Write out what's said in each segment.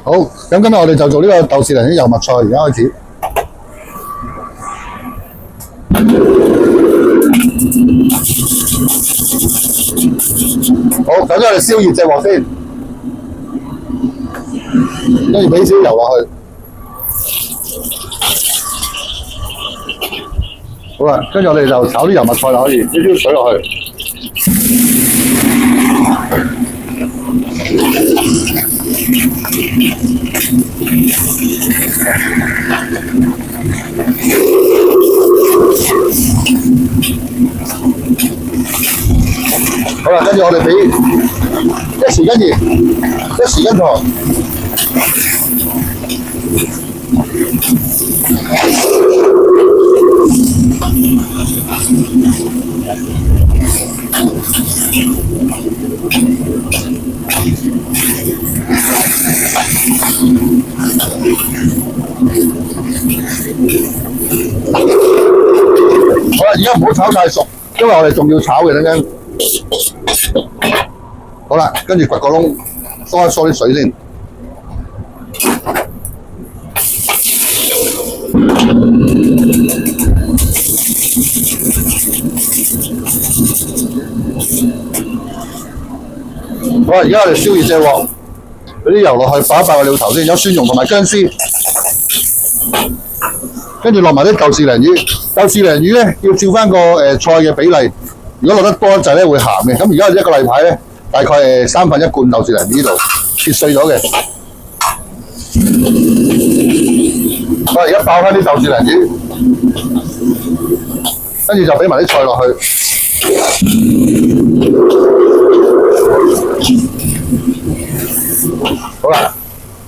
好，咁今日我哋就做呢個豆豉鯪魚油麥菜，而家開始。好，首先我哋燒熱隻鑊先，跟住俾少油落去。好啦，跟住我哋就炒啲油麥菜啦，可以少少水落去。好啦，跟住我哋俾一匙羹鹽，一匙羹糖。好啦，而家唔好炒太熟，因為我哋仲要炒嘅，等陣。好啦，跟住掘個窿，疏一疏啲水先。好啦，而家我哋燒熱隻鑊，俾啲油落去，爆一爆個料頭先，有蒜蓉同埋薑絲，跟住落埋啲豆豉鯪魚。豆豉鯪魚咧要照翻個菜嘅比例，如果落得多一陣咧會鹹嘅。咁而家一個例牌咧，大概3分1罐豆豉鯪魚呢度切碎咗嘅。好，而家爆翻啲豆豉鯪魚，跟住就俾埋啲菜落去。好啦，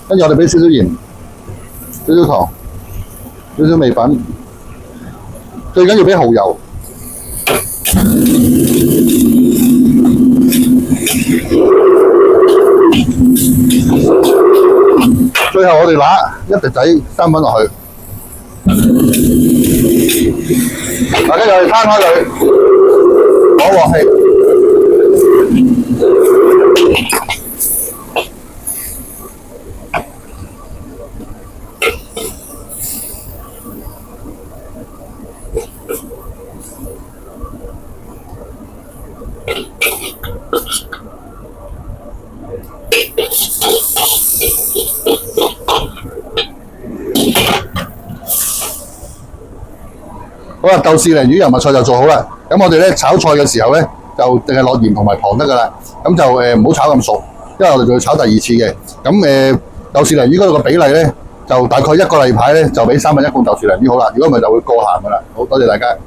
跟住我哋俾少少鹽、少少糖、少少味粉，最緊要俾蠔油。最後我哋揦一滴仔生粉落去，嗱，跟住我哋攤開佢，攞鑊氣。好啦，豆豉鯪魚油麥菜就做好啦。咁我哋咧炒菜嘅時候咧，就淨係落鹽同埋糖得噶啦。咁就唔好炒咁熟，因為我哋仲要炒第二次嘅。咁豆豉鯪魚嗰度嘅比例咧，就大概一個例牌咧，就俾3分1罐豆豉鯪魚好啦。如果唔係就會過鹹噶啦。好多謝大家。